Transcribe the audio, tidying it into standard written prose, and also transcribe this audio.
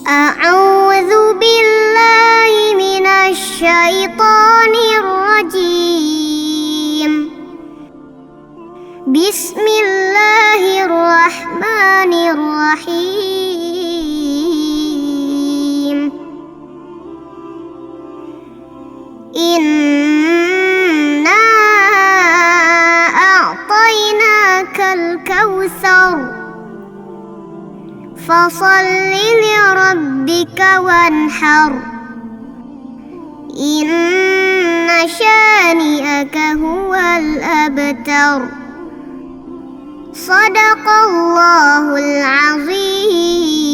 أعوذ بالله من الشيطان الرجيم. بسم الله الرحمن الرحيم. إنا أعطيناك الكوثر فصل لربك وانحر إن شانئك هو الأبتر. صدق الله العظيم.